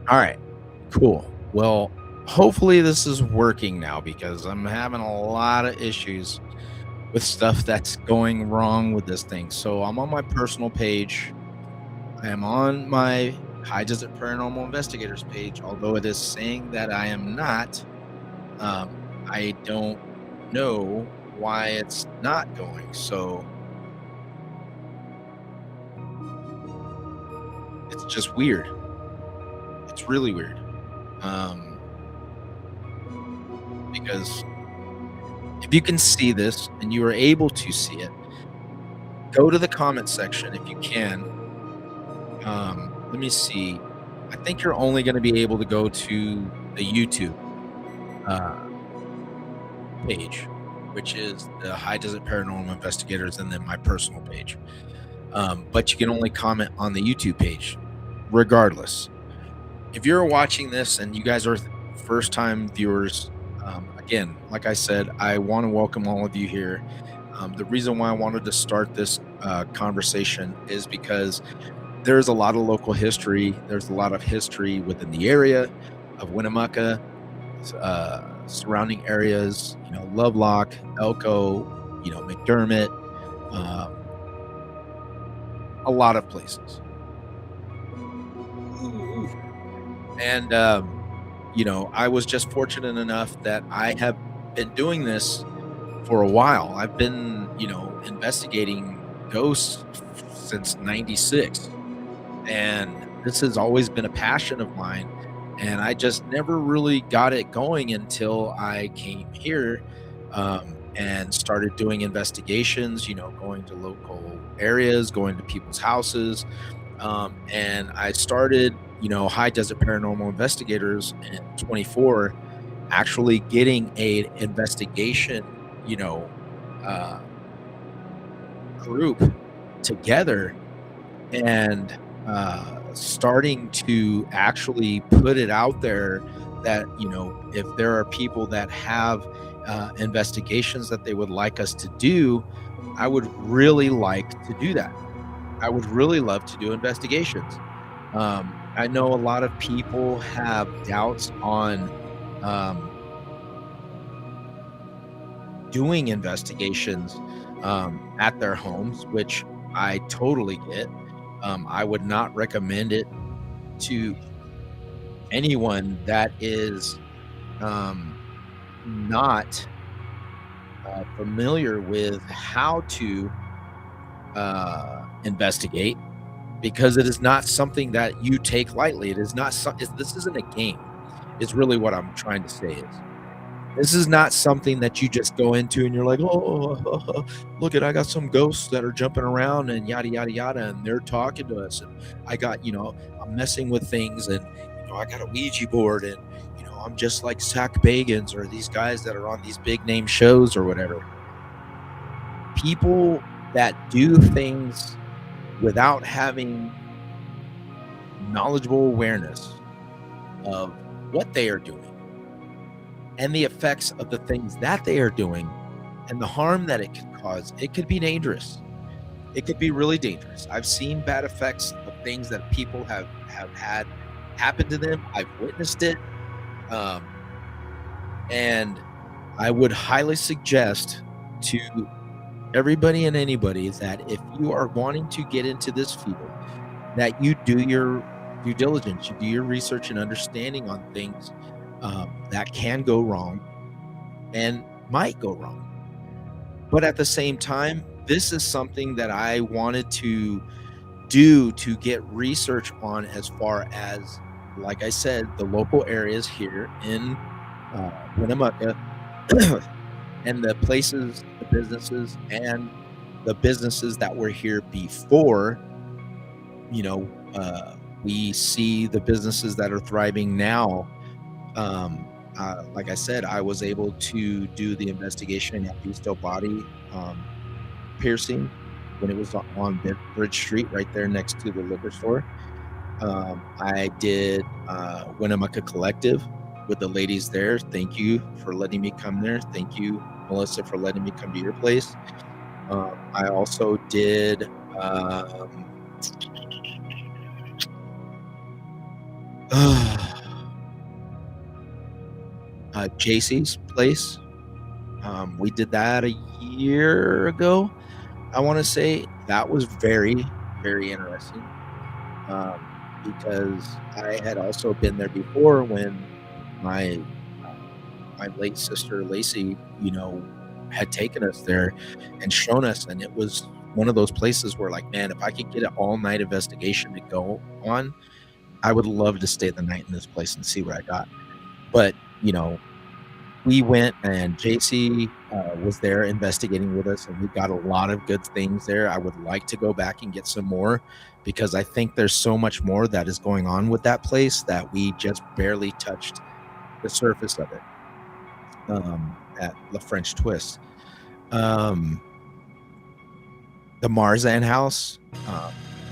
All right. Cool. Well, hopefully this is working now because I'm having a lot of issues with stuff that's going wrong with this thing. So I'm on my personal page. I am on my High Desert Paranormal Investigators page, although it is saying that I am not. I don't know why it's not going. So it's just weird. It's really weird. Um, because if you can see this and you are able to see it, go to the comment section if you can. Let me see. I think you're only going to be able to go to the YouTube uh, page, which is the High Desert Paranormal Investigators, and then my personal page. But you can only comment on the YouTube page, regardless. If you're watching this and you guys are first time viewers, again, like I said, I want to welcome all of you here. The reason why I wanted to start this conversation is because there's a lot of local history. There's a lot of history within the area of Winnemucca, surrounding areas, Lovelock, Elko, McDermott, um, a lot of places. And, I was just fortunate enough that I have been doing this for a while. I've been, investigating ghosts since 96. And this has always been a passion of mine. And I just never really got it going until I came here and started doing investigations, going to local areas, going to people's houses. And I started, High Desert Paranormal Investigators in 24, actually getting a investigation, uh, group together and starting to actually put it out there that if there are people that have investigations that they would like us to do, I would really like to do that. I would really love to do investigations. I know a lot of people have doubts on um, doing investigations at their homes, which I totally get. I would not recommend it to anyone that is um, not familiar with how to investigate, because it is not something that you take lightly. It is not. This isn't a game. Is really what I'm trying to say is. This is not something that you just go into and you're like, oh, look at, I got some ghosts that are jumping around and yada, yada, yada. And they're talking to us. And I got, I'm messing with things and, I got a Ouija board and, I'm just like Zach Bagans or these guys that are on these big name shows or whatever. People that do things without having knowledgeable awareness of what they are doing and the effects of the things that they are doing and the harm that it can cause, it could be dangerous. It could be really dangerous. I've seen bad effects of things that people have had happen to them. I've witnessed it. And I would highly suggest to everybody and anybody that if you are wanting to get into this field, that you do your due diligence, you do your research and understanding on things that can go wrong and might go wrong. But at the same time, this is something that I wanted to do to get research on, as far as, like I said, the local areas here in Winnemucca and the places, the businesses, and the businesses that were here before. We see the businesses that are thriving now. Like I said, I was able to do the investigation at Beasto Body Piercing when it was on Bridge Street, right there next to the liquor store. I did Winnemucca Collective with the ladies there. Thank you for letting me come there. Thank you, Melissa, for letting me come to your place. I also did JC's place. We did that a year ago. I want to say that was very, very interesting, because I had also been there before when my my late sister Lacey, had taken us there and shown us, and it was one of those places where, like, man, if I could get an all night investigation to go on, I would love to stay the night in this place and see what I got. But we went, and JC was there investigating with us, and we got a lot of good things there. I would like to go back and get some more, because I think there's so much more that is going on with that place that we just barely touched the surface of it, at La French Twist. Um, the Marzan house,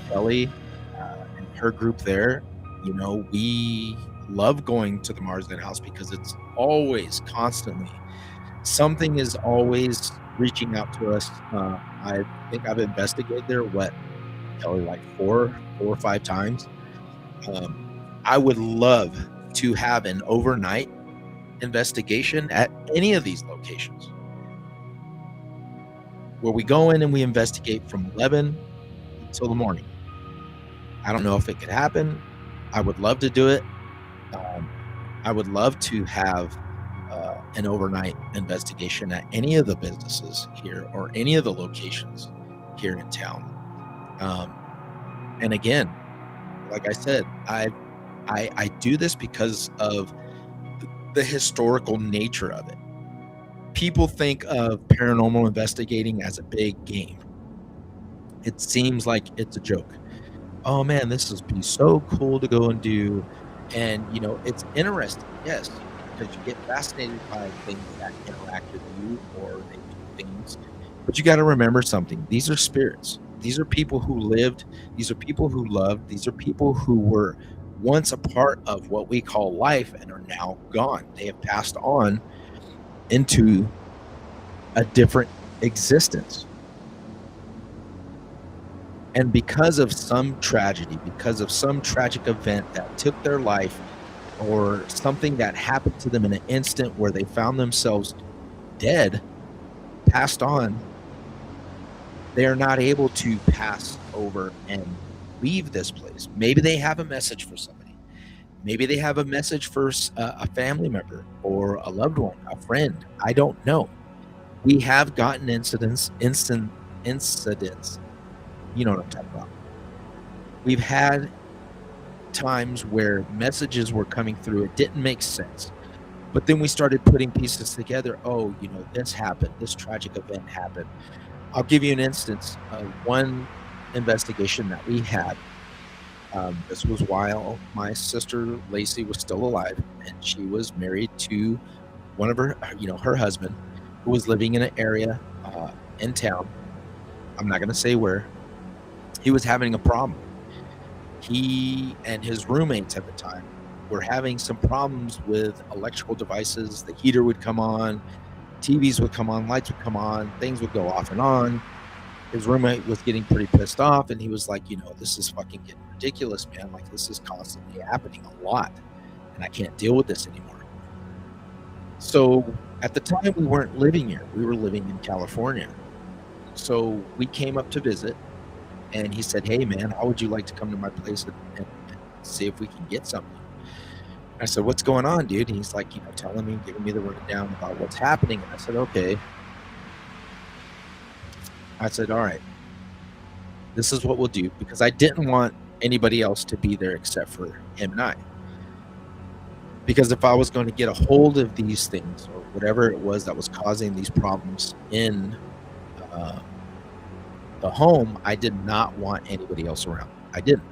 Kelly and her group there, we love going to the Marzan house because it's always constantly something is always reaching out to us. I think I've investigated there, Kelly, like four or five times. I would love to have an overnight investigation at any of these locations, where we go in and we investigate from 11 until the morning. I don't know if it could happen. I would love to do it. I would love to have an overnight investigation at any of the businesses here or any of the locations here in town. And again, like I said, I do this because of the historical nature of it. People think of paranormal investigating as a big game. It seems like it's a joke. Oh man, this would be so cool to go and do. And it's interesting, yes, because you get fascinated by things that interact with you, or they do things. But you got to remember something. These are spirits. These are people who lived. These are people who loved. These are people who were once a part of what we call life and are now gone. They have passed on into a different existence. And because of some tragedy, because of some tragic event that took their life, or something that happened to them in an instant where they found themselves dead, passed on, they are not able to pass over and leave this place. Maybe they have a message for somebody. Maybe they have a message for a family member or a loved one, a friend. I don't know. We have gotten incidents. You know what I'm talking about. We've had times where messages were coming through. It didn't make sense. But then we started putting pieces together. Oh, this happened. This tragic event happened. I'll give you an instance of one investigation that we had. This was while my sister Lacey was still alive, and she was married to one of her husband, who was living in an area in town. I'm not going to say where. He was having a problem. He and his roommates at the time were having some problems with electrical devices. The heater would come on, TVs would come on, lights would come on, things would go off and on. His roommate was getting pretty pissed off, and he was like, this is fucking getting ridiculous, man. Like, this is constantly happening a lot, and I can't deal with this anymore. So at the time, we weren't living here. We were living in California. So we came up to visit. And he said, hey, man, how would you like to come to my place and see if we can get something? I said, what's going on, dude? And he's like, telling me, giving me the rundown about what's happening. And I said, okay. I said, all right, this is what we'll do, because I didn't want anybody else to be there except for him and I. Because if I was going to get a hold of these things, or whatever it was that was causing these problems in the home, I did not want anybody else around. I didn't.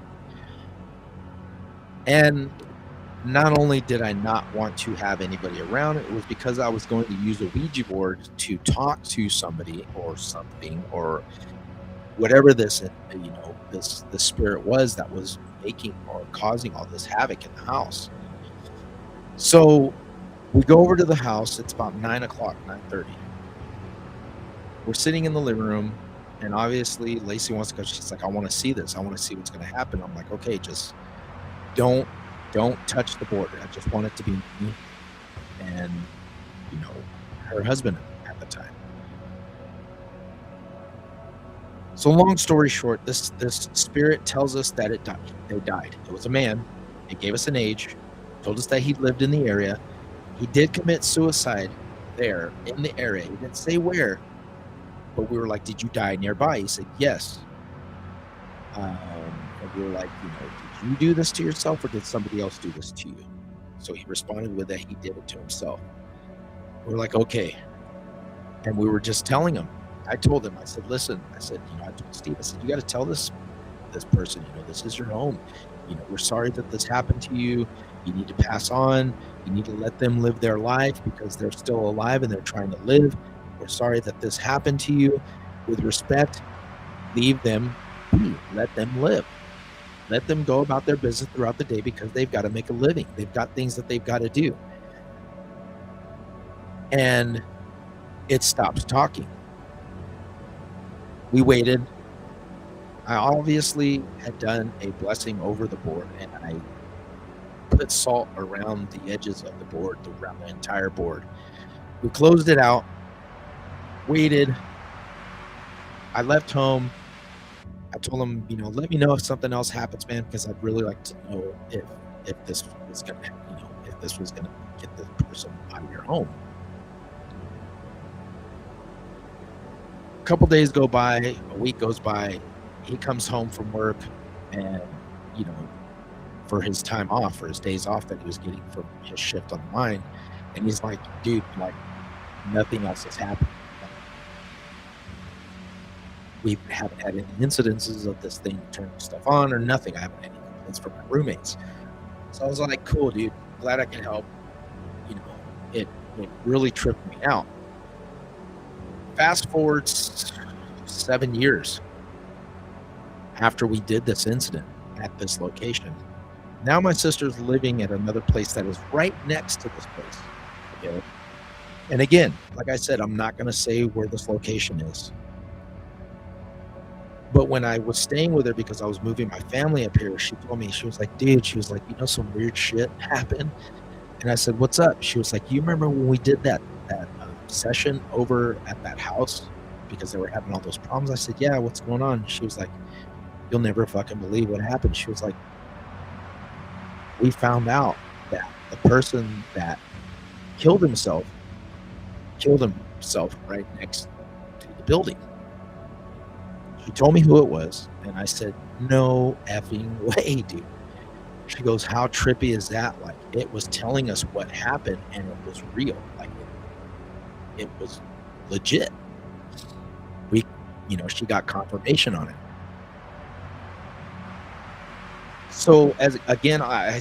And not only did I not want to have anybody around, it was because I was going to use a Ouija board to talk to somebody or something, or whatever this spirit was that was making or causing all this havoc in the house. So we go over to the house. It's about 9:30. We're sitting in the living room. And obviously, Lacey wants to go. She's like, I want to see this. I want to see what's going to happen. I'm like, okay, just don't touch the board. I just want it to be me and, her husband at the time. So long story short, this spirit tells us that it died. They died. It was a man. It gave us an age, told us that he lived in the area. He did commit suicide there in the area. He didn't say where, but we were like, "Did you die nearby?" He said, "Yes." And we were like, "Did you do this to yourself or did somebody else do this to you?" So he responded with that he did it to himself. We were like, "Okay." And we were just telling him. I told him, I said, "Listen," I said, I told Steve, I said, "You got to tell this person, this is your home. We're sorry that this happened to you. You need to pass on. You need to let them live their life because they're still alive and they're trying to live. We're sorry that this happened to you. With respect, leave them be. Let them live. Let them go about their business throughout the day because they've got to make a living. They've got things that they've got to do." And it stopped talking. We waited. I obviously had done a blessing over the board, and I put salt around the edges of the board, around the entire board. We closed it out, waited. I left home. I told him, let me know if something else happens, man, because I'd really like to know if this was gonna, if this was gonna get this person out of your home. A couple days go by, a week goes by. He comes home from work, and you know, for his time off, for his days off that he was getting from his shift on the line, and he's like, "Dude, like nothing else has happened. We haven't had any incidences of this thing turning stuff on or nothing. I haven't had any complaints from my roommates." So I was like, "Cool, dude. Glad I can help." You know, it really tripped me out. Fast forward 7 years after we did this incident at this location. Now my sister's living at another place that is right next to this place. Okay. And again, like I said, I'm not going to say where this location is. But when I was staying with her because I was moving my family up here, she told me, she was like, "Dude," she was like, "some weird shit happened." And I said, "What's up?" She was like, "You remember when we did that session over at that house because they were having all those problems?" I said, "Yeah, what's going on?" She was like, "You'll never fucking believe what happened." She was like, "We found out that the person that killed himself right next to the building." She told me who it was, and I said, "No effing way, dude." She goes, "How trippy is that?" Like, it was telling us what happened, and it was real. Like, it was legit. We, she got confirmation on it. So, as again, I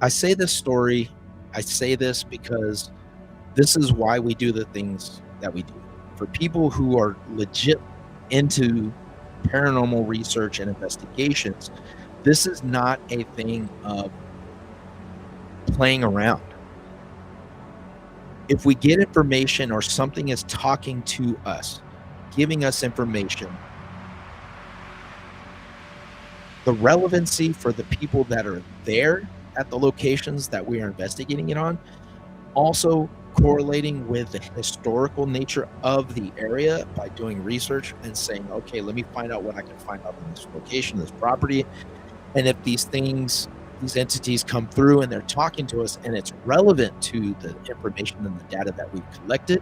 say this story. I say this because this is why we do the things that we do. For people who are legit into paranormal research and investigations, this is not a thing of playing around. If we get information or something is talking to us, giving us information, the relevancy for the people that are there at the locations that we are investigating it on, also correlating with the historical nature of the area by doing research and saying, "Okay, let me find out what I can find out on this location, this property." And if these entities come through and they're talking to us and it's relevant to the information and the data that we've collected,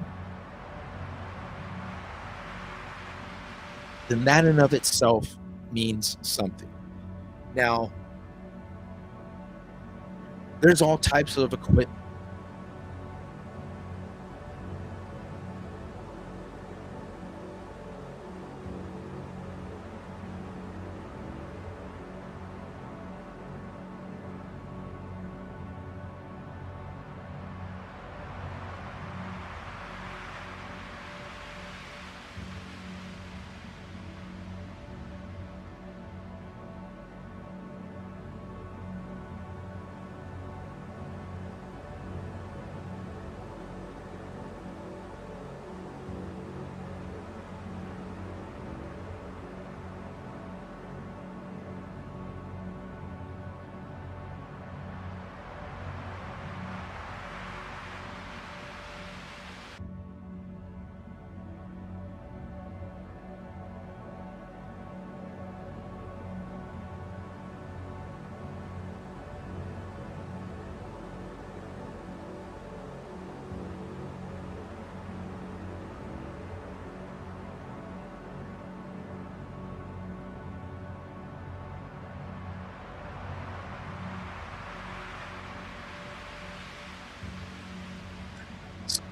then that in of itself means something. Now, there's all types of equipment.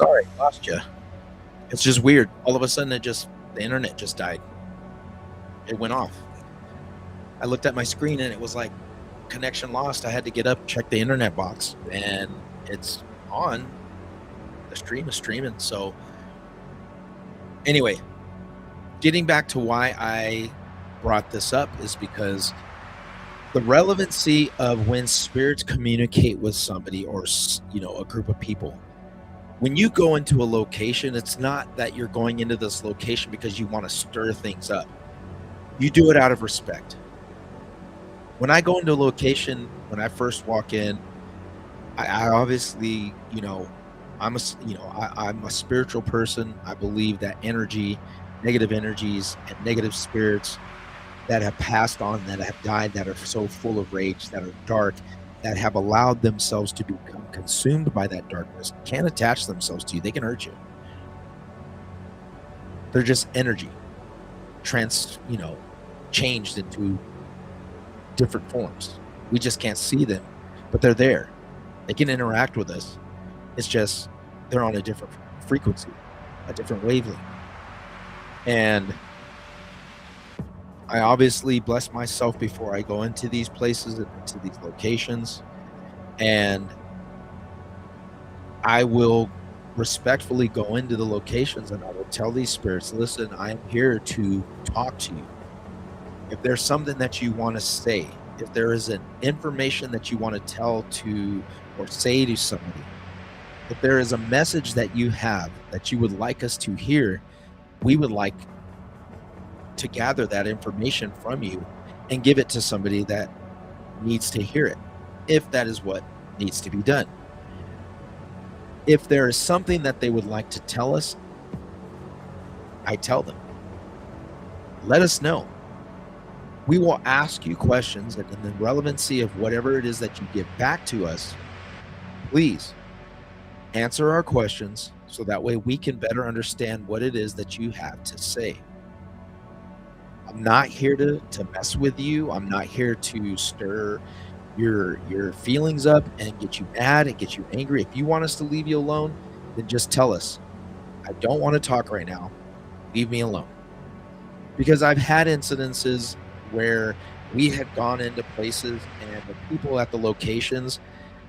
"All right, lost you." It's just weird. All of a sudden, the internet just died. It went off. I looked at my screen and it was like, connection lost. I had to get up, check the internet box, and it's on. The stream is streaming. So anyway, getting back to why I brought this up is because the relevancy of when spirits communicate with somebody or, a group of people. When you go into a location, it's not that you're going into this location because you want to stir things up. You do it out of respect. When I go into a location, when I first walk in, I obviously, I'm a spiritual person. I believe that negative energies and negative spirits that have passed on, that have died, that are so full of rage, that are dark, that have allowed themselves to become consumed by that darkness, can't attach themselves to you. They can hurt you. They're just energy, changed into different forms. We just can't see them, but they're there. They can interact with us. It's just they're on a different frequency, a different wavelength. And I obviously bless myself before I go into these places and into these locations. And I will respectfully go into the locations and I will tell these spirits, listen, I'm here to talk to you. If there's something that you want to say, if there is an information that you want to tell to or say to somebody, if there is a message that you have that you would like us to hear, we would like to gather that information from you and give it to somebody that needs to hear it, if that is what needs to be done. If there is something that they would like to tell us, I tell them, let us know. We will ask you questions, and in the relevancy of whatever it is that you give back to us, please answer our questions so that way we can better understand what it is that you have to say. I'm not here to mess with you. I'm not here to stir your feelings up and get you mad and get you angry. If you want us to leave you alone, then just tell us, I don't want to talk right now. Leave me alone. Because I've had incidences where we had gone into places and the people at the locations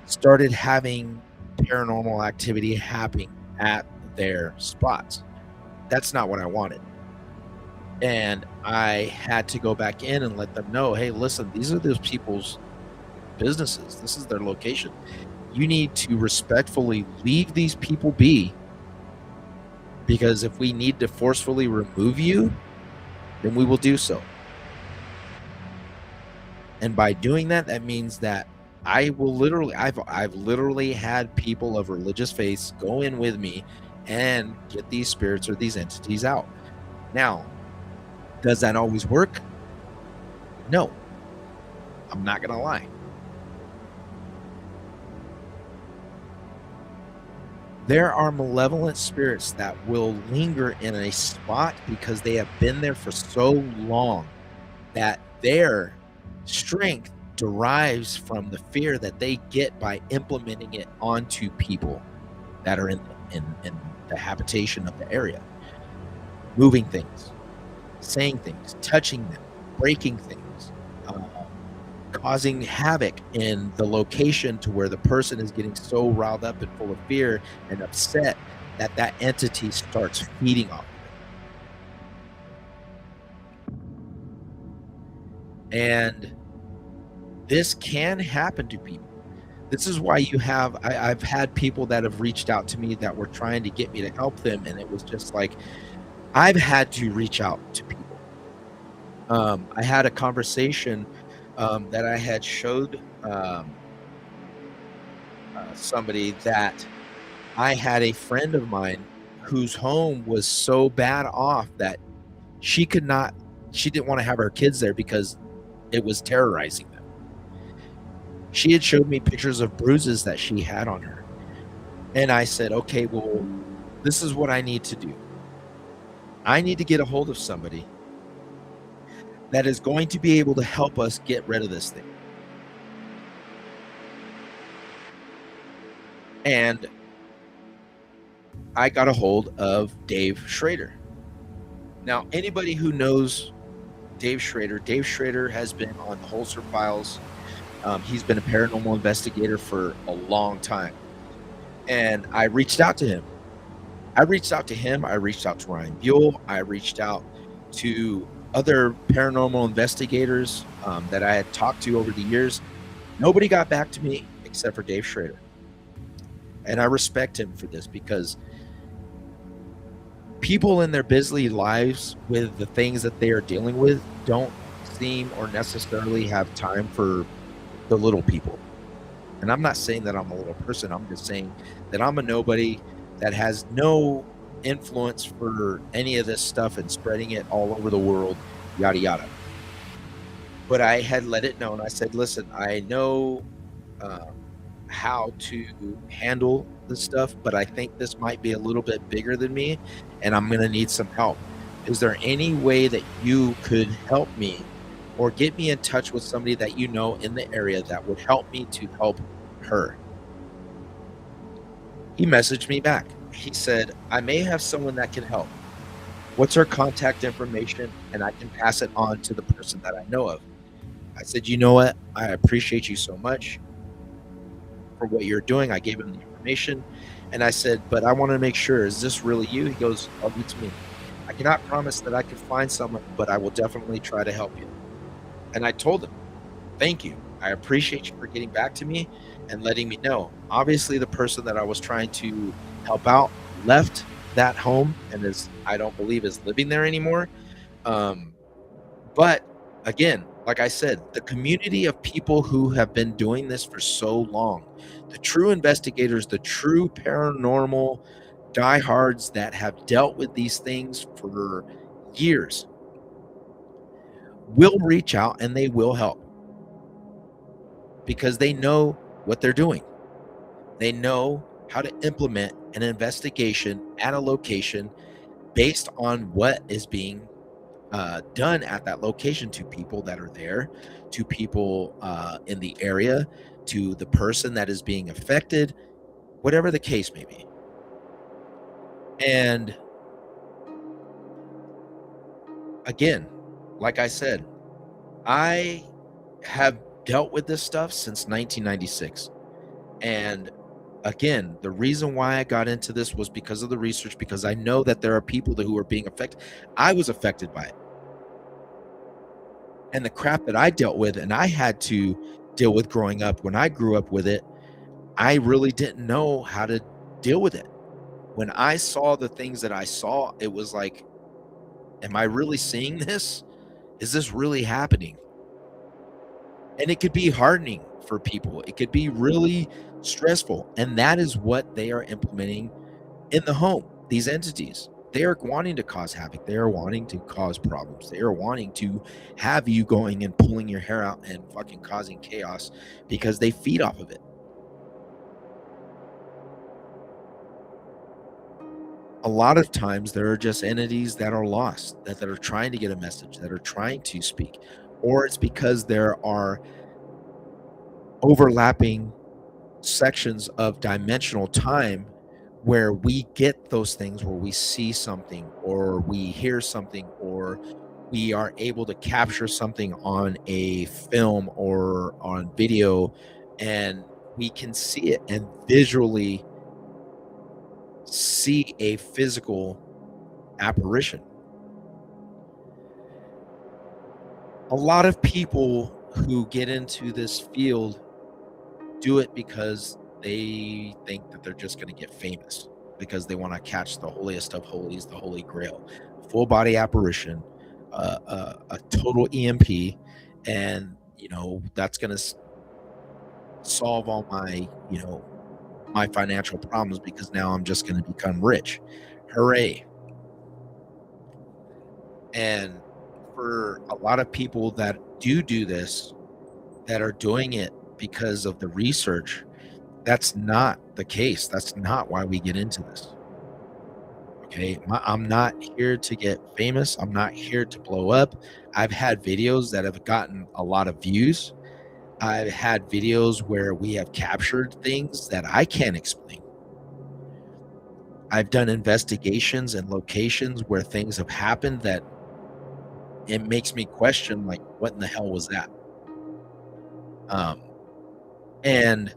started having paranormal activity happening at their spots. That's not what I wanted. And I had to go back in and let them know, hey, listen, these are those people's businesses. This is their location. You need to respectfully leave these people be, because if we need to forcefully remove you, then we will do so. And by doing that, that means that I've literally had people of religious faiths go in with me and get these spirits or these entities out. Now, does that always work? No. I'm not going to lie. There are malevolent spirits that will linger in a spot because they have been there for so long that their strength derives from the fear that they get by implementing it onto people that are in the habitation of the area. Moving things, saying things, touching them, breaking things, causing havoc in the location to where the person is getting so riled up and full of fear and upset that that entity starts feeding off of it. And this can happen to people. This is why I've had people that have reached out to me that were trying to get me to help them, and it was just like, I've had to reach out to people. I had a conversation that I had showed somebody that I had a friend of mine whose home was so bad off that she didn't want to have her kids there because it was terrorizing them. She had showed me pictures of bruises that she had on her. And I said, okay, well, this is what I need to do. I need to get a hold of somebody that is going to be able to help us get rid of this thing. And I got a hold of Dave Schrader. Now, anybody who knows Dave Schrader has been on the Holzer Files. He's been a paranormal investigator for a long time. And I reached out to him. I reached out to him. I reached out to Ryan Buell. I reached out to other paranormal investigators that I had talked to over the years. Nobody got back to me except for Dave Schrader. And I respect him for this because people in their busy lives with the things that they are dealing with don't seem or necessarily have time for the little people. And I'm not saying that I'm a little person. I'm just saying that I'm a nobody that has no influence for any of this stuff and spreading it all over the world, yada, yada. But I had let it known. I said, listen, I know how to handle this stuff, but I think this might be a little bit bigger than me, and I'm going to need some help. Is there any way that you could help me or get me in touch with somebody that you know in the area that would help me to help her? He messaged me back. He said, I may have someone that can help. What's her contact information? And I can pass it on to the person that I know of. I said, you know what? I appreciate you so much for what you're doing. I gave him the information and I said, but I want to make sure, is this really you? He goes, oh, it's me. I cannot promise that I can find someone, but I will definitely try to help you. And I told him, thank you. I appreciate you for getting back to me and letting me know. Obviously, the person that I was trying to help out left that home and is, I don't believe, is living there anymore. But again, like I said, the community of people who have been doing this for so long, the true investigators, the true paranormal diehards that have dealt with these things for years, will reach out and they will help because they know what they're doing. They know how to implement an investigation at a location based on what is being done at that location to people that are there, to people in the area, to the person that is being affected, whatever the case may be. And again, like I said, I have dealt with this stuff since 1996. And again, the reason why I got into this was because of the research, because I know that there are people who are being affected. I was affected by it. And the crap that I dealt with and I had to deal with growing up, when I grew up with it, I really didn't know how to deal with it. When I saw the things that I saw, it was like, am I really seeing this? Is this really happening? And it could be hardening for people. It could be really stressful. And that is what they are implementing in the home, these entities. They are wanting to cause havoc. They are wanting to cause problems. They are wanting to have you going and pulling your hair out and fucking causing chaos because they feed off of it. A lot of times there are just entities that are lost, that are trying to get a message, that are trying to speak, or it's because there are overlapping sections of dimensional time where we get those things, where we see something or we hear something or we are able to capture something on a film or on video, and we can see it and visually see a physical apparition. A lot of people who get into this field do it because they think that they're just going to get famous, because they want to catch the holiest of holies, the Holy Grail, full body apparition, a total EMP, and that's going to solve all my my financial problems because now I'm just going to become rich. Hooray! And for a lot of people that do this, that are doing it because of the research, that's not the case. That's not why we get into this. Okay. I'm not here to get famous. I'm not here to blow up. I've had videos that have gotten a lot of views. I've had videos where we have captured things that I can't explain. I've done investigations and locations where things have happened that it makes me question, like, what in the hell was that? Um, and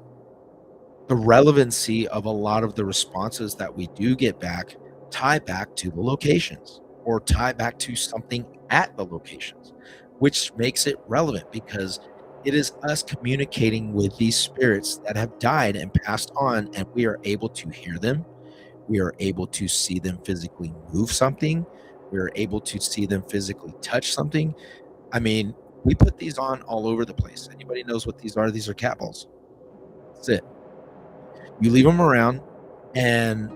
the relevancy of a lot of the responses that we do get back tie back to the locations or tie back to something at the locations, which makes it relevant because it is us communicating with these spirits that have died and passed on, and we are able to hear them. We are able to see them physically move something. We are able to see them physically touch something. I mean, we put these on all over the place. Anybody knows what these are? These are cat balls. That's it. You leave them around, and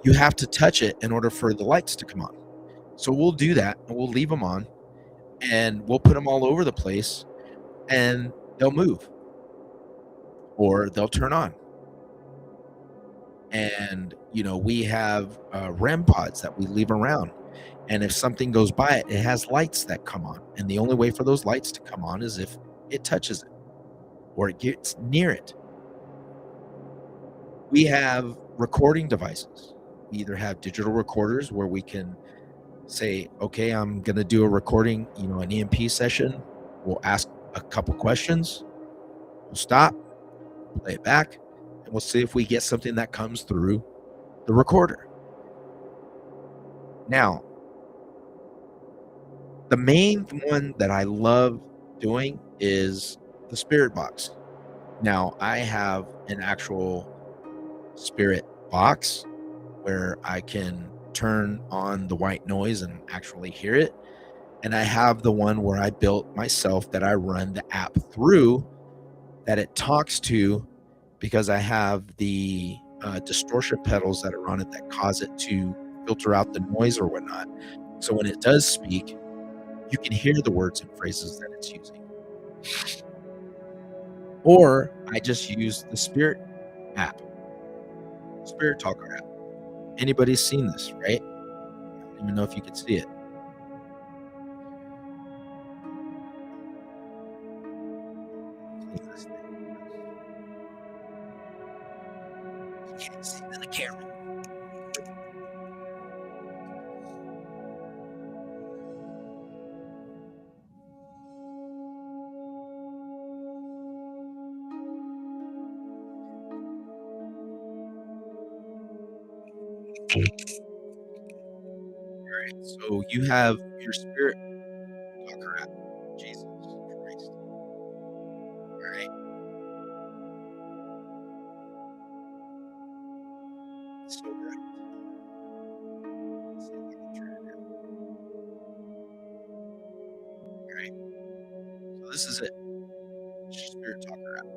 you have to touch it in order for the lights to come on. So we'll do that, and we'll leave them on, and we'll put them all over the place, and they'll move or they'll turn on. And we have REM pods that we leave around, and if something goes by it, it has lights that come on, and the only way for those lights to come on is if it touches it or it gets near it. We have recording devices. We either have digital recorders where we can say, okay, I'm going to do a recording, an EMP session. We'll ask a couple questions. We'll stop, play it back, and we'll see if we get something that comes through the recorder. Now, the main one that I love doing is the spirit box. Now, I have an actual spirit box where I can turn on the white noise and actually hear it. And I have the one where I built myself that I run the app through that it talks to, because I have the distortion pedals that are on it that cause it to filter out the noise or whatnot. So when it does speak, you can hear the words and phrases that it's using. Or I just use the Spirit app, Spirit Talker app. Anybody's seen this, right? I don't even know if you can see it. You can't see it in the camera. All right, so you have your Spirit Talker app. Jesus Christ. All right. It's so bright. Let's see if I can turn it down. All right. So this is it. It's your Spirit Talker app.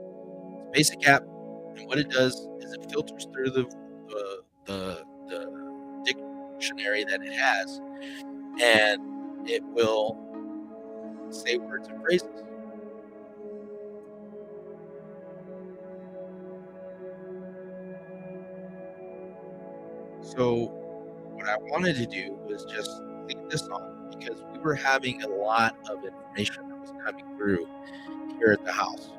It's a basic app, and what it does is it filters through the dictionary that it has, and it will say words and phrases. So what I wanted to do was just leave this on because we were having a lot of information that was coming through here at the house.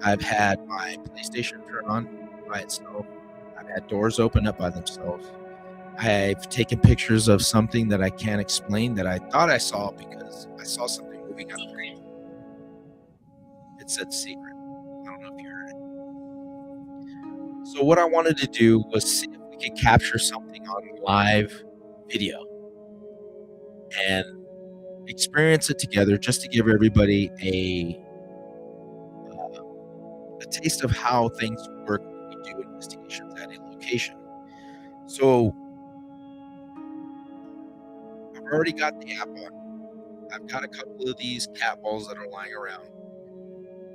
I've had my PlayStation turn on by itself. I've had doors open up by themselves. I've taken pictures of something that I can't explain that I thought I saw because I saw something moving on the screen. It said secret. I don't know if you heard it. So what I wanted to do was see if we could capture something on live video and experience it together, just to give everybody a taste of how things work when we do investigations at a location. So I've already got the app on. I've got a couple of these cat balls that are lying around,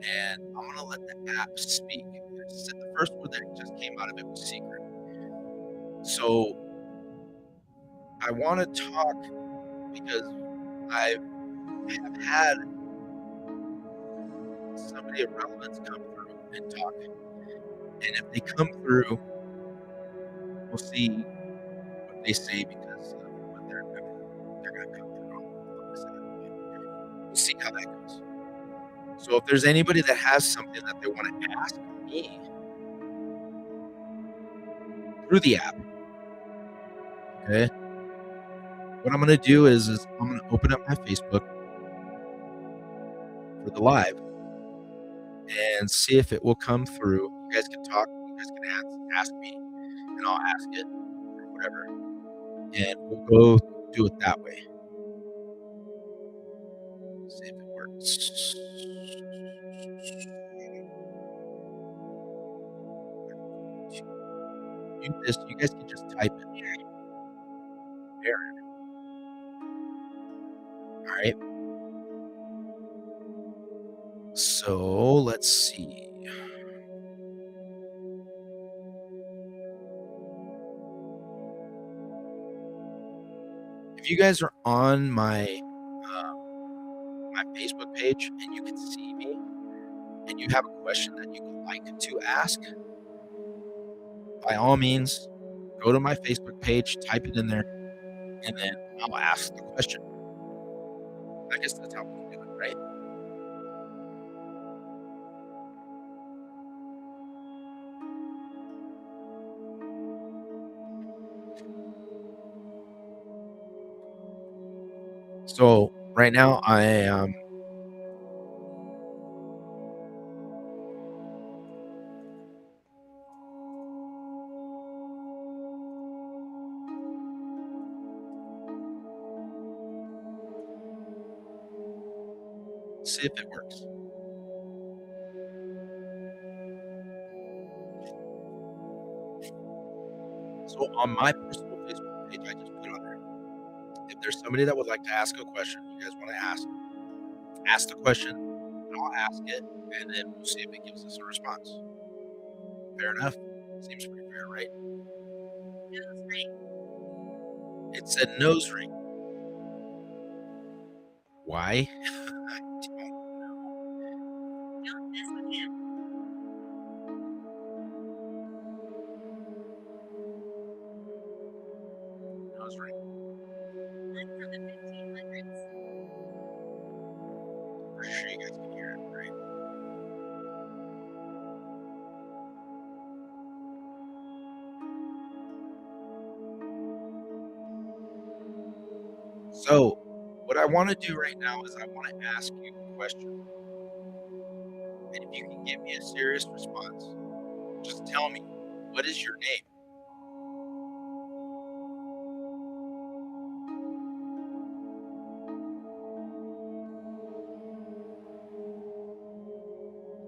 and I'm going to let the app speak. The first word that just came out of it was secret. So I want to talk because I have had somebody of relevance come through and talk. And if they come through, we'll see what they say because what they're going to come through on this app. We'll see how that goes. So if there's anybody that has something that they want to ask me through the app, Okay. What I'm gonna do is I'm gonna open up my Facebook for the live and see if it will come through. You guys can talk. You guys can ask me, and I'll ask it or whatever, and we'll go do it that way. See if it works. You guys can just type it. Aaron. All right. So let's see. If you guys are on my Facebook page and you can see me and you have a question that you would like to ask, by all means, go to my Facebook page, type it in there, and then I'll ask the question. I guess that's how we can do it, right? So right now see if it works. So on my personal Facebook page, I just put on there. If there's somebody that would like to ask a question, you guys want to ask the question, I'll ask it, and then we'll see if it gives us a response. Fair enough? Seems pretty fair, right? Nose ring. It said nose ring. Why? I don't know. Don't mess with him. Nose ring. One from the 1500s. For sure you guys can hear it, right? So, what I want to do right now is I want to ask you a question. And if you can give me a serious response, just tell me, what is your name?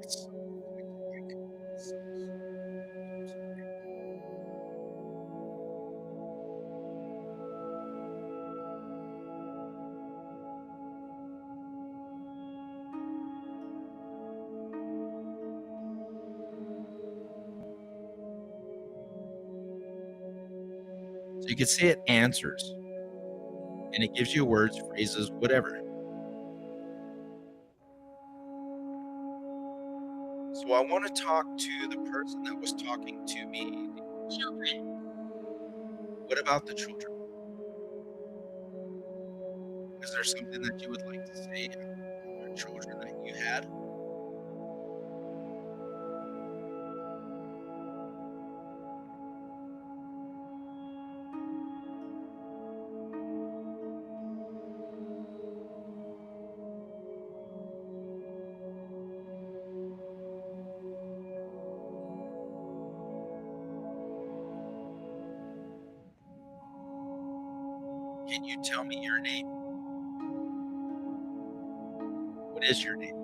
It's so like, it sucks. I'm sorry. So you can say it answers, and it gives you words, phrases, whatever. So I want to talk to the person that was talking to me. Children. What about the children? Is there something that you would like to say about the children that you had? Can you tell me your name? What is your name?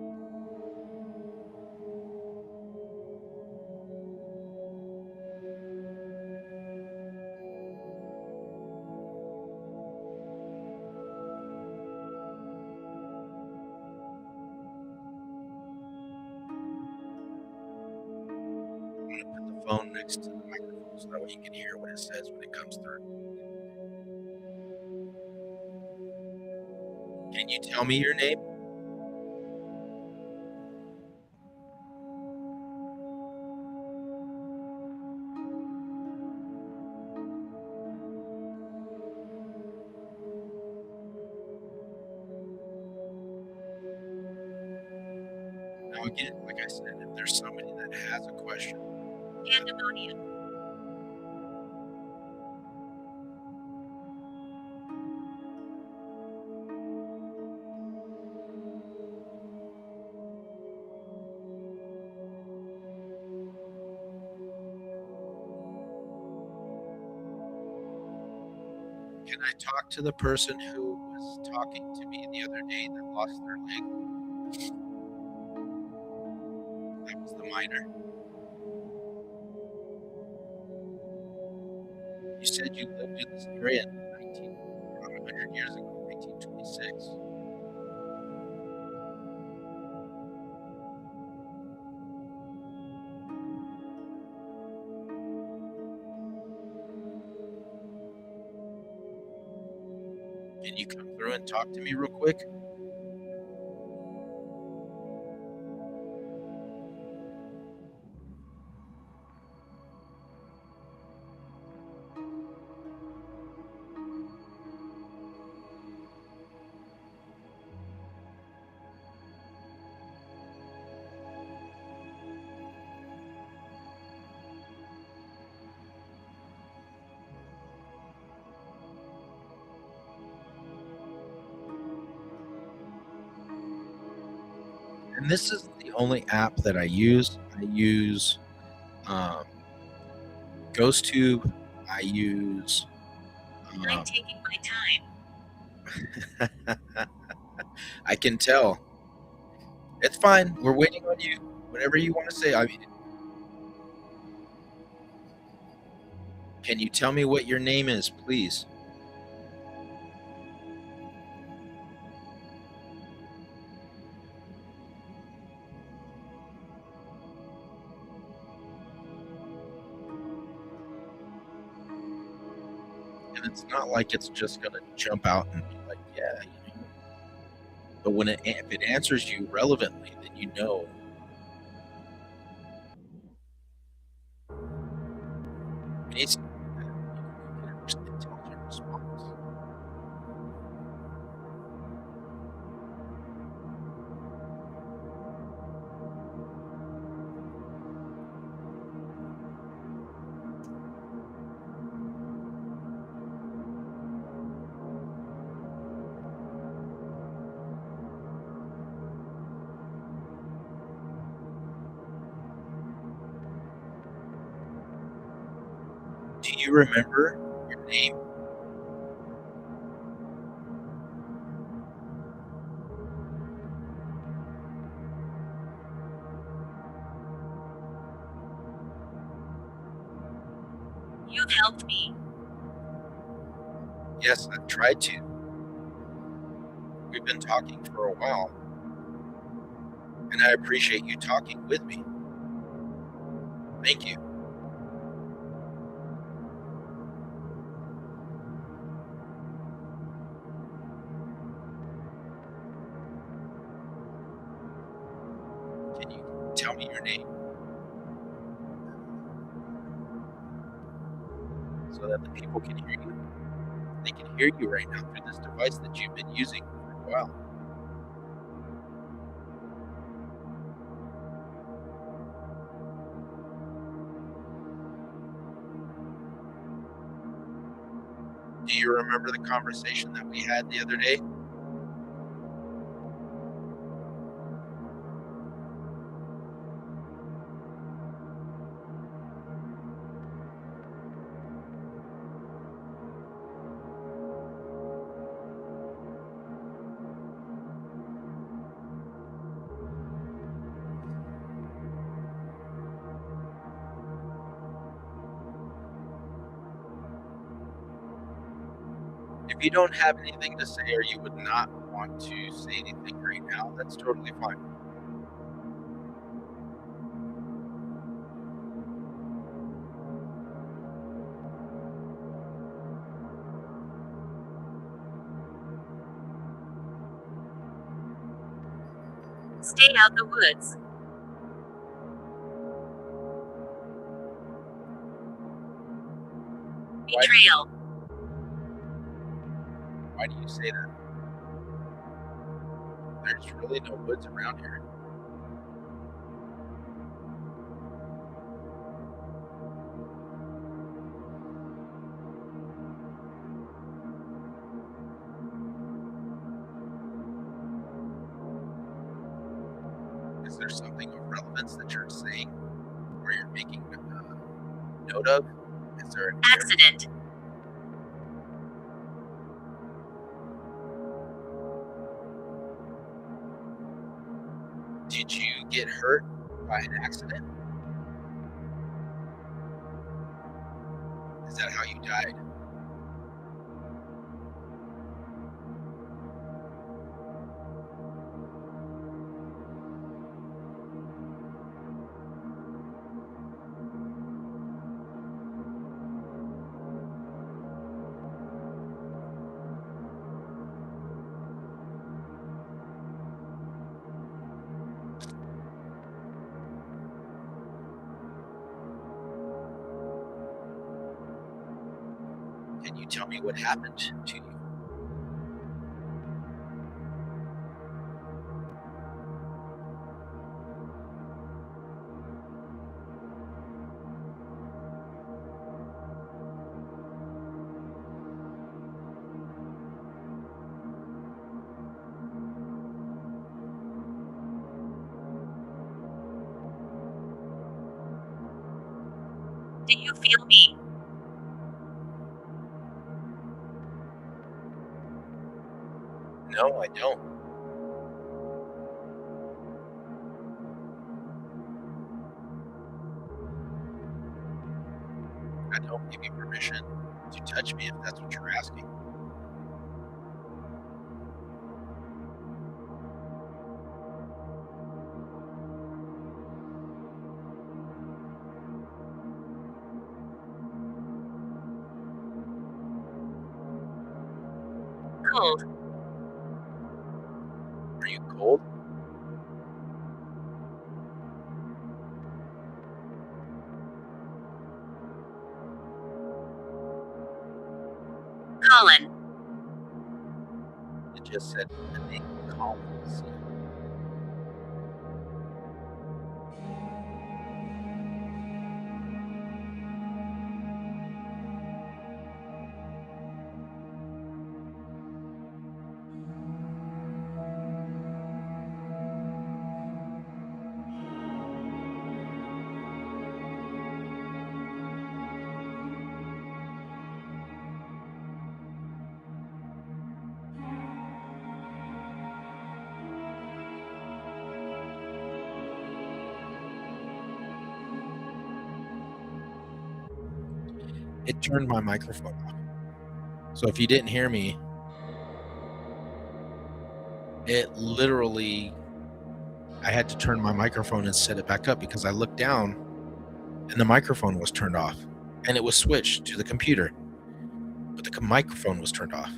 I'm going to put the phone next to the microphone so that way you can hear what it says when it comes through. Can you tell me your name? Now, again, like I said, if there's somebody that has a question, pandemonium. Can I talk to the person who was talking to me the other day that lost their leg? That was the miner. You said you lived in this area in 100 years ago, 1926. Can you come through and talk to me real quick? And this is the only app that I use. I use GhostTube. I use. I'm taking my time. I can tell. It's fine. We're waiting on you. Whatever you want to say. I mean, can you tell me what your name is, please? And it's not like it's just gonna jump out and be like, yeah, you know. But when if it answers you relevantly, then you know. It needs to be that you get an intelligent response. Do you remember your name? You've helped me. Yes, I've tried to. We've been talking for a while, and I appreciate you talking with me. Thank you. Can you tell me your name so that the people can hear you? They can hear you right now through this device that you've been using for a while. Do you remember the conversation that we had the other day? If you don't have anything to say or you would not want to say anything right now, that's totally fine. Stay out the woods. Betrayal. Why do you say that? There's really no woods around here. Is there something of relevance that you're saying or you're making note of? Is there an accident? Did you get hurt by an accident? Is that how you died? Can you tell me what happened to you? Do you feel me? No, I don't. I don't give you permission to touch me if that's what you're asking. Cold. Are you cold? Colin. It just said the name Collins. It turned my microphone off. So if you didn't hear me, it literally, I had to turn my microphone and set it back up because I looked down and the microphone was turned off and it was switched to the computer, but the microphone was turned off.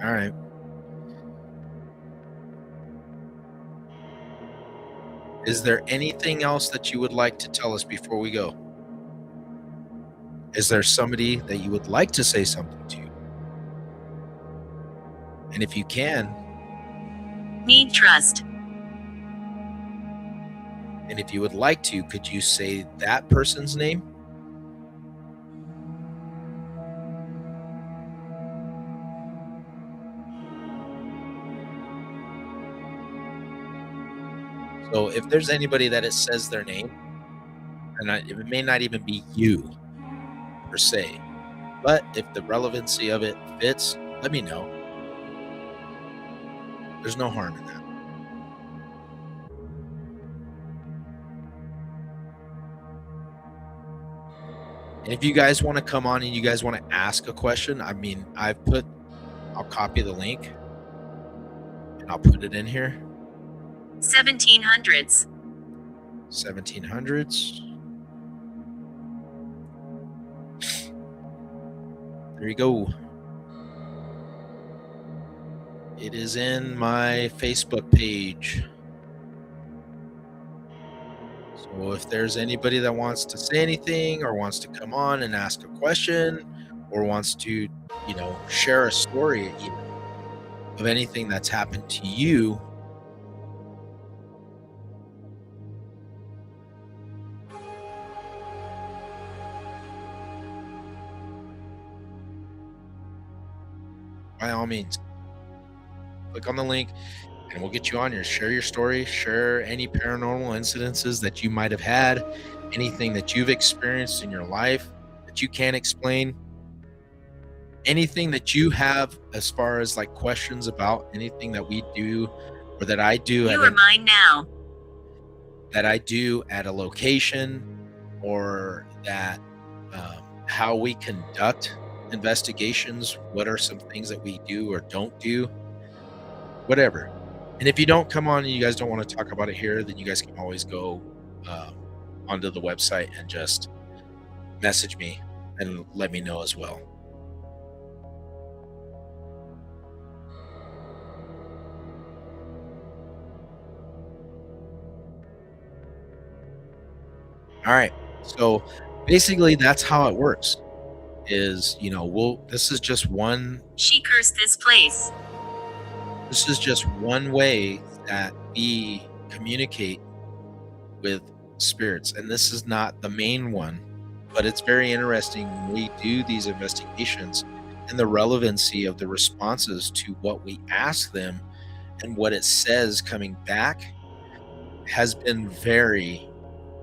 All right. Is there anything else that you would like to tell us before we go? Is there somebody that you would like to say something to? And if you can, Need trust. and if you would like to, could you say that person's name? So if there's anybody that it says their name, and it may not even be you per se, but if the relevancy of it fits, let me know. There's no harm in that. And if you guys want to come on and you guys want to ask a question, I mean, I'll copy the link and I'll put it in here. 1700s. 1700s. There you go. It is in my Facebook page. So if there's anybody that wants to say anything or wants to come on and ask a question or wants to, share a story even of anything that's happened to you, by all means, click on the link and we'll get you on here. Share your story, share any paranormal incidences that you might have had, anything that you've experienced in your life that you can't explain. anything that you have as far as like questions about anything that we do or that I do You are mine now. at a location, or that how we conduct investigations, what are some things that we do or don't do, whatever. And if you don't come on and you guys don't want to talk about it here, then you guys can always go um, onto the website and just message me and let me know as well. All right. So basically that's how it works is, this is just one She cursed this place. way that we communicate with spirits. And this is not the main one, but it's very interesting when we do these investigations and the relevancy of the responses to what we ask them and what it says coming back has been very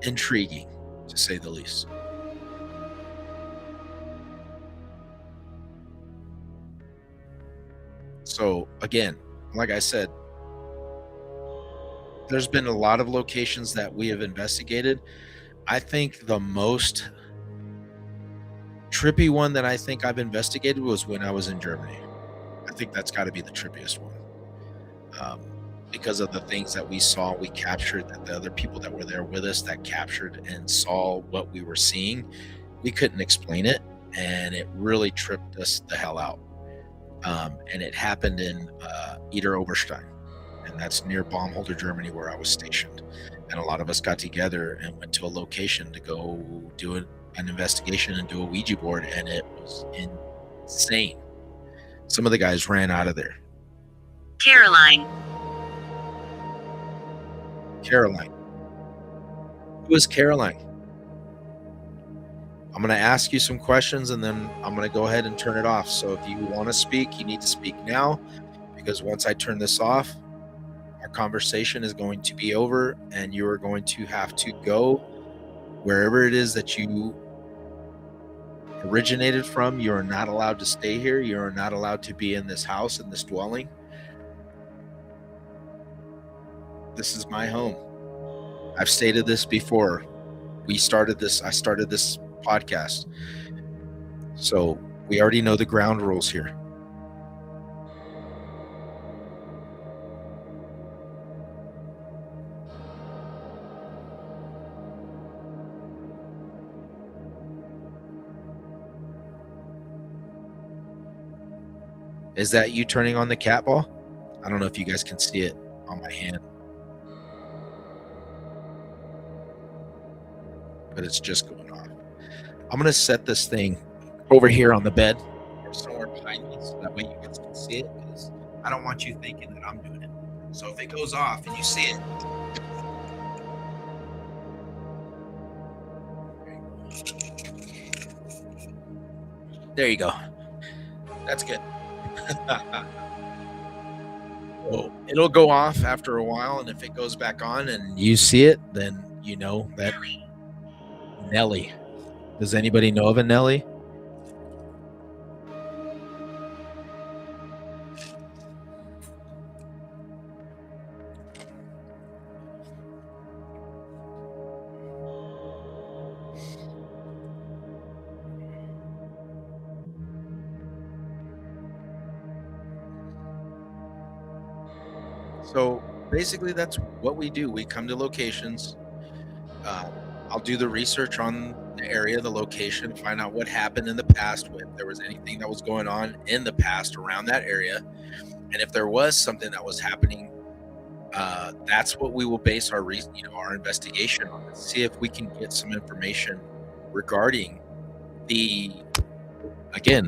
intriguing, to say the least. So again, like I said, there's been a lot of locations that we have investigated. I think the most trippy one that I think I've investigated was when I was in Germany. I think that's got to be the trippiest one, um, because of the things that we saw, we captured, that the other people that were there with us that captured and saw what we were seeing. We couldn't explain it, and it really tripped us the hell out. And it happened in Eder Oberstein, and that's near Baumholder, Germany, where I was stationed. And a lot of us got together and went to a location to go do an investigation and do a Ouija board, and it was insane. Some of the guys ran out of there. Caroline. Caroline. Who is Caroline? I'm going to ask you some questions and then I'm going to go ahead and turn it off. So if you want to speak, you need to speak now, because once I turn this off, our conversation is going to be over and you are going to have to go wherever it is that you originated from. You are not allowed to stay here. You are not allowed to be in this house, in this dwelling. This is my home. I've stated this before. I started this podcast. So we already know the ground rules here. Is that you turning on the cat ball? I don't know if you guys can see it on my hand, but it's just going off. I'm going to set this thing over here on the bed or somewhere behind me so that way you guys can see it, because I don't want you thinking that I'm doing it. So if it goes off and you see it, there you go. That's good. Well, it'll go off after a while, and if it goes back on and you see it, then you know that Nelly. Does anybody know of a Nelly? So basically, that's what we do. We come to locations. I'll do the research on the area, the location, find out what happened in the past, if there was anything that was going on in the past around that area, and if there was something that was happening, that's what we will base our our investigation on. See if we can get some information regarding the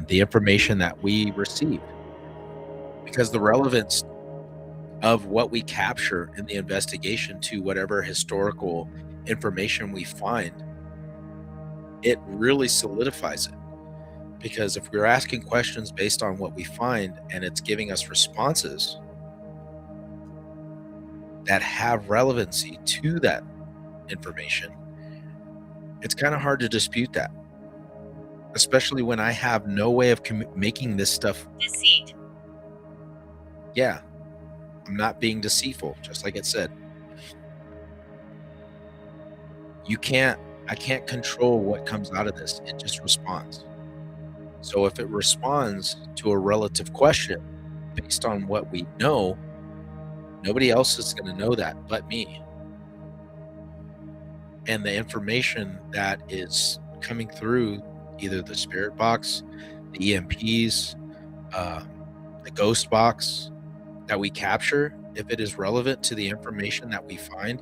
information that we received, because the relevance of what we capture in the investigation to whatever historical information we find, it really solidifies it. Because if we're asking questions based on what we find and it's giving us responses that have relevancy to that information, it's kind of hard to dispute that. especially when I have no way of making this stuff. Deceit. Yeah, I'm not being deceitful, just like it said. I can't control what comes out of this. It just responds. So if it responds to a relative question based on what we know, nobody else is going to know that but me. And the information that is coming through either the spirit box, the EMPs, the ghost box that we capture, if it is relevant to the information that we find,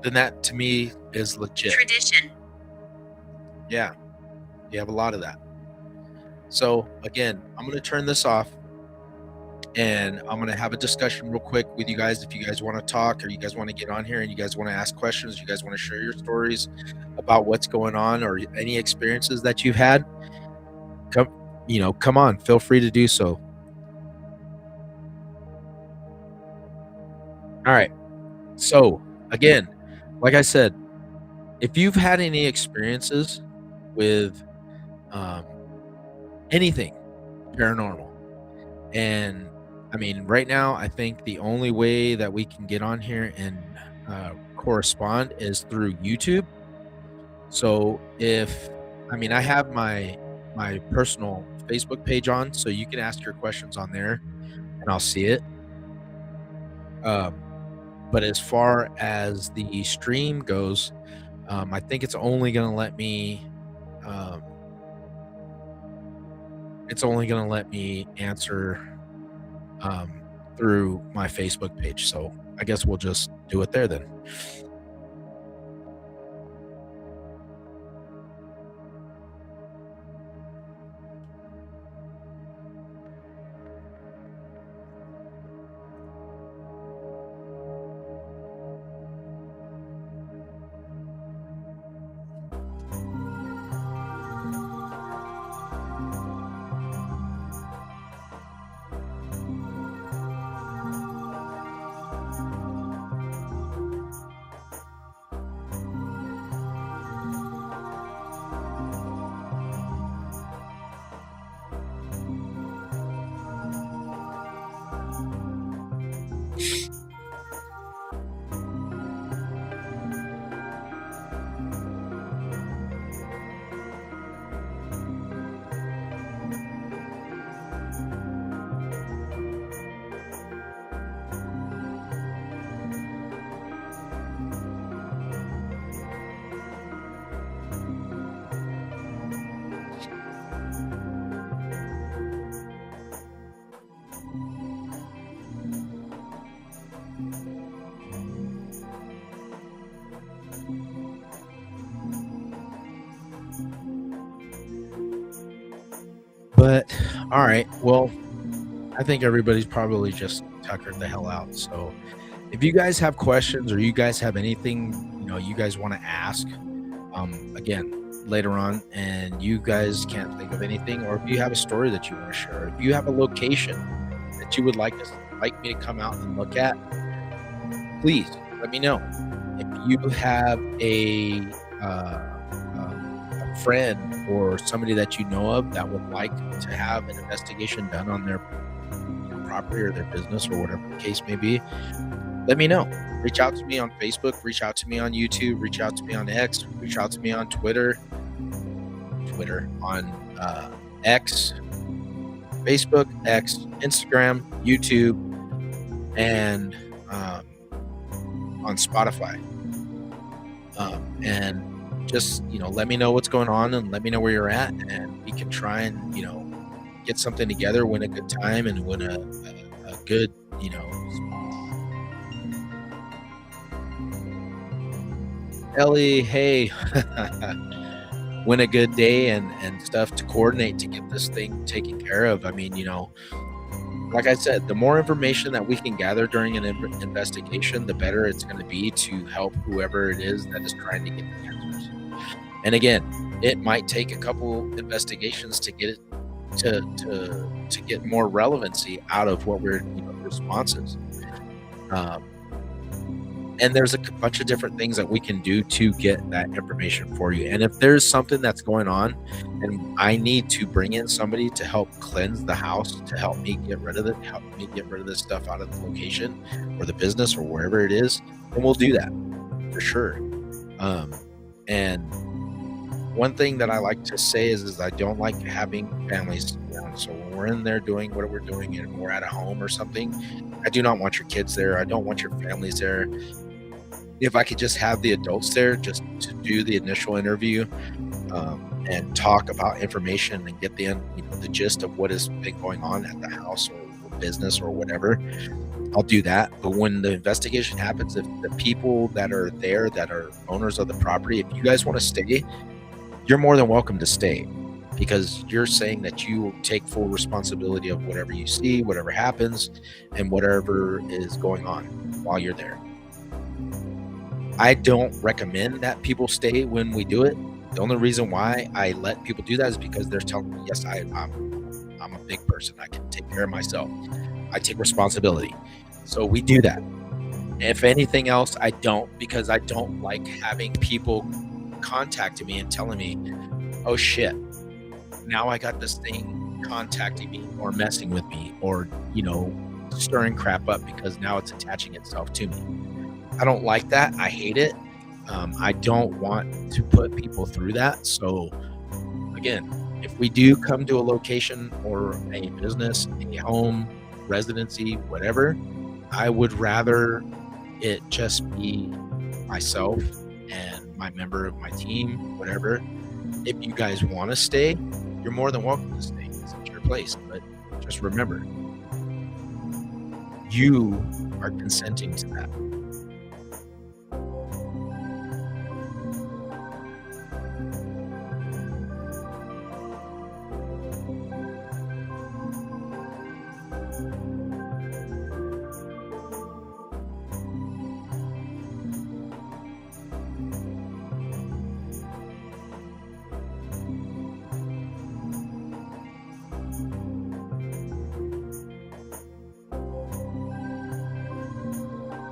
then that to me is legit. Tradition. Yeah, you have a lot of that. So again, I'm going to turn this off and I'm going to have a discussion real quick with you guys. If you guys want to talk or you guys want to get on here and you guys want to ask questions, you guys want to share your stories about what's going on or any experiences that you've had, come on, feel free to do so. All right. So again, like I said, if you've had any experiences with anything paranormal, and I mean, right now, I think the only way that we can get on here and correspond is through YouTube. So I have my personal Facebook page on, so you can ask your questions on there, and I'll see it. But as far as the stream goes, I think it's only going to let me. It's only going to let me answer through my Facebook page. So I guess we'll just do it there then. But all right, well, I think everybody's probably just tuckered the hell out. So if you guys have questions or you guys have anything, you guys want to ask, again, later on, and you guys can't think of anything, or if you have a story that you want to share, if you have a location that you would like me to come out and look at, please let me know. If you have a friend or somebody that you know of that would like to have an investigation done on their property or their business or whatever the case may be, let me know. Reach out to me on Facebook, reach out to me on YouTube, reach out to me on X, reach out to me on Twitter, on X, Facebook, X, Instagram, YouTube, and on Spotify. And just, let me know what's going on and let me know where you're at, and we can try and, get something together, win a good time, and win a good, Ellie, hey, win a good day and stuff to coordinate to get this thing taken care of. I mean, like I said, the more information that we can gather during an investigation, the better it's going to be to help whoever it is that is trying to get the answers. And again, it might take a couple investigations to get it to get more relevancy out of what we're responses. And there's a bunch of different things that we can do to get that information for you. And if there's something that's going on and I need to bring in somebody to help cleanse the house, to help me get rid of it, help me get rid of this stuff out of the location or the business or wherever it is, then we'll do that for sure. And one thing that I like to say is I don't like having families around. So when we're in there doing what we're doing and we're at a home or something, I do not want your kids there. I don't want your families there. If I could just have the adults there just to do the initial interview and talk about information and get the gist of what has been going on at the house or business or whatever, I'll do that. But when the investigation happens, if the people that are there that are owners of the property, if you guys want to stay, you're more than welcome to stay, because you're saying that you take full responsibility of whatever you see, whatever happens, and whatever is going on while you're there. I don't recommend that people stay when we do it. The only reason why I let people do that is because they're telling me, yes, I'm a big person. I can take care of myself. I take responsibility. So we do that. If anything else, I don't, because I don't like having people contacting me and telling me, oh shit, now I got this thing contacting me or messing with me or, stirring crap up because now it's attaching itself to me. I don't like that. I hate it. I don't want to put people through that. So again, if we do come to a location or a business, a home, residency, whatever, I would rather it just be myself and my member of my team, whatever. If you guys want to stay, you're more than welcome to stay. It's your place. But just remember, you are consenting to that.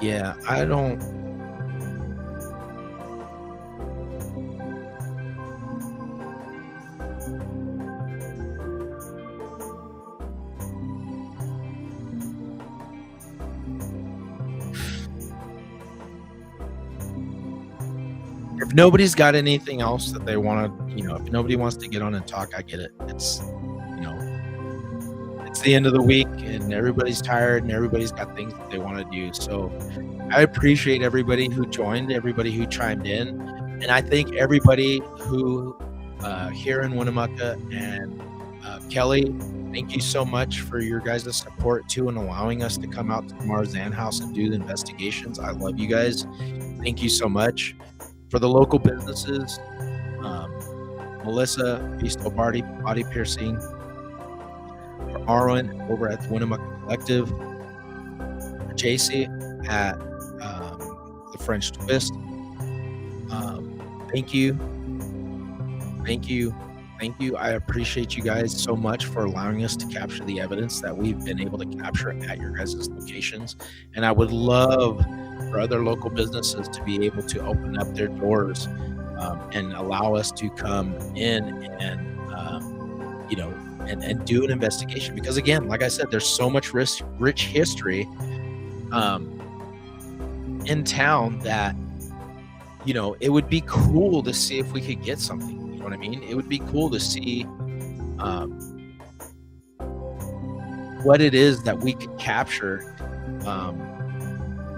Yeah, I don't. If nobody's got anything else that they want to, if nobody wants to get on and talk, I get it. It's the end of the week and everybody's tired and everybody's got things that they want to do. So I appreciate everybody who joined, everybody who chimed in. And I thank everybody who here in Winnemucca and Kelly, thank you so much for your guys' support too and allowing us to come out to the Marzan house and do the investigations. I love you guys. Thank you so much. For the local businesses, Melissa, Beasto Body Piercing, for Arwen over at the Winnemucca Collective, for JC at the French Twist. Thank you. I appreciate you guys so much for allowing us to capture the evidence that we've been able to capture at your guys' locations. And I would love for other local businesses to be able to open up their doors and allow us to come in and and do an investigation, because again, like I said, there's so much rich history in town that it would be cool to see if we could get something. You know what I mean? It would be cool to see what it is that we could capture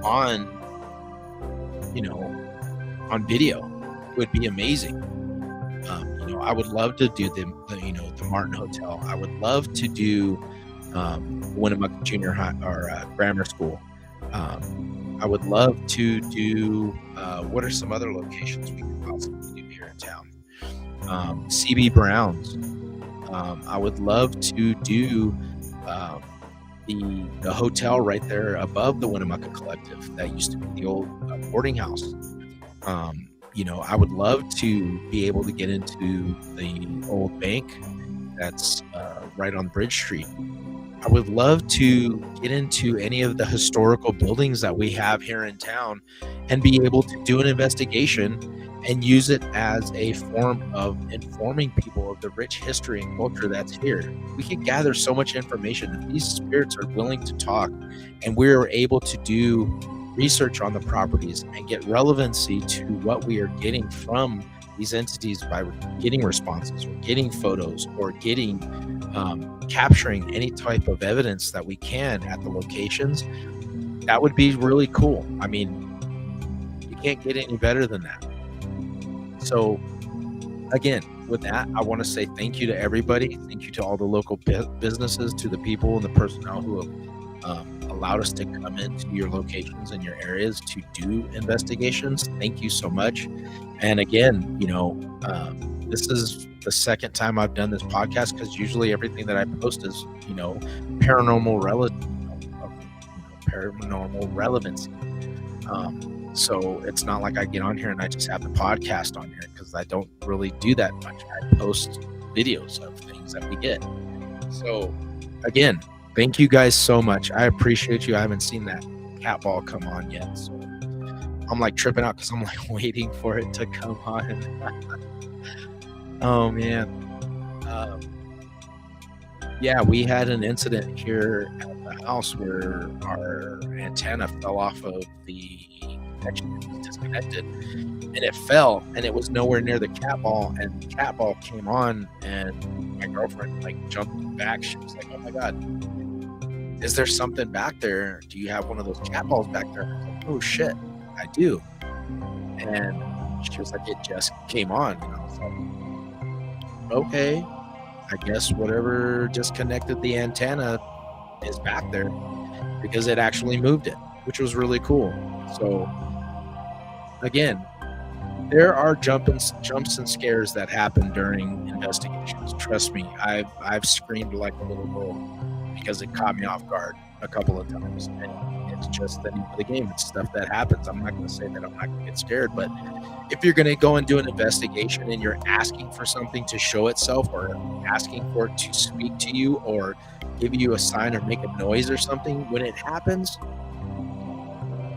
on video. It would be amazing. I would love to do the Martin Hotel. I would love to do Winnemucca Junior High or Grammar School. I would love to do what are some other locations we could possibly do here in town? CB Brown's. I would love to do the hotel right there above the Winnemucca Collective that used to be the old boarding house. I would love to be able to get into the old bank that's right on Bridge Street. I would love to get into any of the historical buildings that we have here in town and be able to do an investigation and use it as a form of informing people of the rich history and culture that's here. We can gather so much information. If these spirits are willing to talk and we're able to do research on the properties and get relevancy to what we are getting from these entities by getting responses or getting photos or getting capturing any type of evidence that we can at the locations, that would be really cool. I mean, you can't get any better than that. So again, with that, I want to say thank you to everybody. Thank you to all the local businesses, to the people and the personnel who have allowed us to come into your locations and your areas to do investigations. Thank you so much. And again, this is the second time I've done this podcast, because usually everything that I post is, paranormal relevancy. So it's not like I get on here and I just have the podcast on here, because I don't really do that much. I post videos of things that we get. So again, thank you guys so much. I appreciate you. I haven't seen that cat ball come on yet, so I'm like tripping out because I'm like waiting for it to come on. Oh man. Yeah, we had an incident here at the house where our antenna fell off of the connection. It was disconnected and it fell, and it was nowhere near the cat ball, and the cat ball came on, and my girlfriend like jumped back. She was like, "Oh my God, is there something back there? Do you have one of those cat balls back there?" I was like, "Oh shit, I do." And she was like, "It just came on." And I was like, "Okay, I guess whatever disconnected the antenna is back there," because it actually moved it, which was really cool. So again, there are jumps and scares that happen during investigations. Trust me, I've screamed like a little girl because it caught me off guard a couple of times. And it's just the name of the game. It's stuff that happens. I'm not going to say that I'm not going to get scared, but if you're going to go and do an investigation and you're asking for something to show itself, or asking for it to speak to you or give you a sign or make a noise or something, when it happens,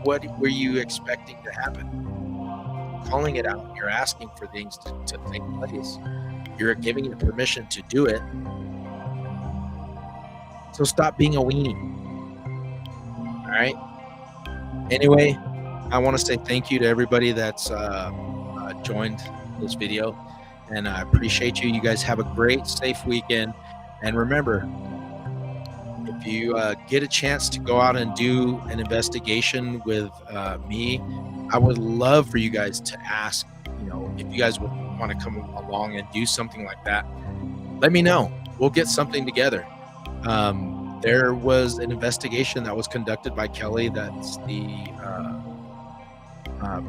what were you expecting to happen? Calling it out, you're asking for things to take place. You're giving it permission to do it. So stop being a weenie. All right. Anyway, I want to say thank you to everybody that's joined this video, and I appreciate you. You guys have a great, safe weekend. And remember, if you get a chance to go out and do an investigation with me, I would love for you guys to ask, if you guys would want to come along and do something like that. Let me know. We'll get something together. There was an investigation that was conducted by Kelly. That's the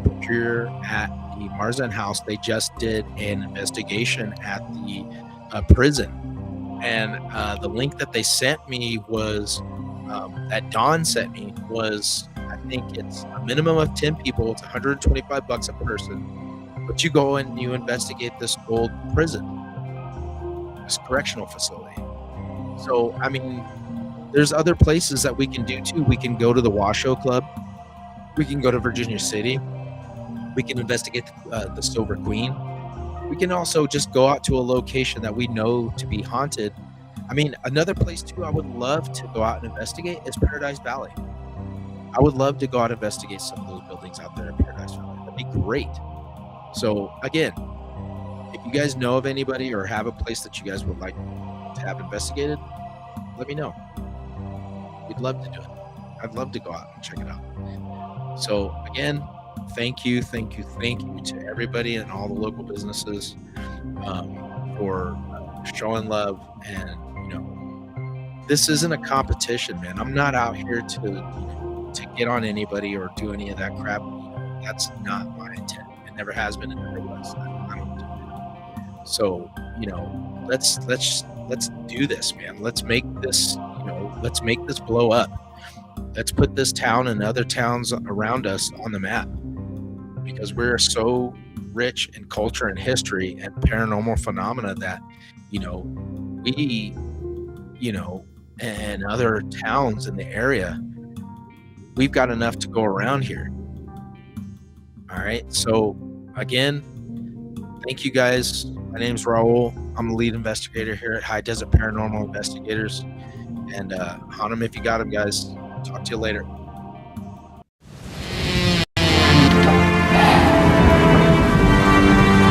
procurer at the Marzan house. They just did an investigation at the prison. And the link that they sent me was, that Dawn sent me, was, I think it's a minimum of 10 people. It's $125 a person. But you go and you investigate this old prison, this correctional facility. So, I mean, there's other places that we can do too. We can go to the Washoe Club. We can go to Virginia City. We can investigate the Silver Queen. We can also just go out to a location that we know to be haunted. I mean, another place too I would love to go out and investigate is Paradise Valley. I would love to go out and investigate some of those buildings out there in Paradise Valley. That'd be great. So again, if you guys know of anybody or have a place that you guys would like to have investigated, let me know. We'd love to do it. I'd love to go out and check it out. So again, thank you to everybody and all the local businesses for showing love. And this isn't a competition, man. I'm not out here to get on anybody or do any of that crap. That's not my intent. It never has been, and never was. I don't do that. So let's do this, man. Let's make this blow up. Let's put this town and other towns around us on the map, because we're so rich in culture and history and paranormal phenomena that we and other towns in the area, we've got enough to go around here. All right. So again, thank you guys. My name's Raul. I'm the lead investigator here at High Desert Paranormal Investigators. And hunt them if you got them, guys. Talk to you later.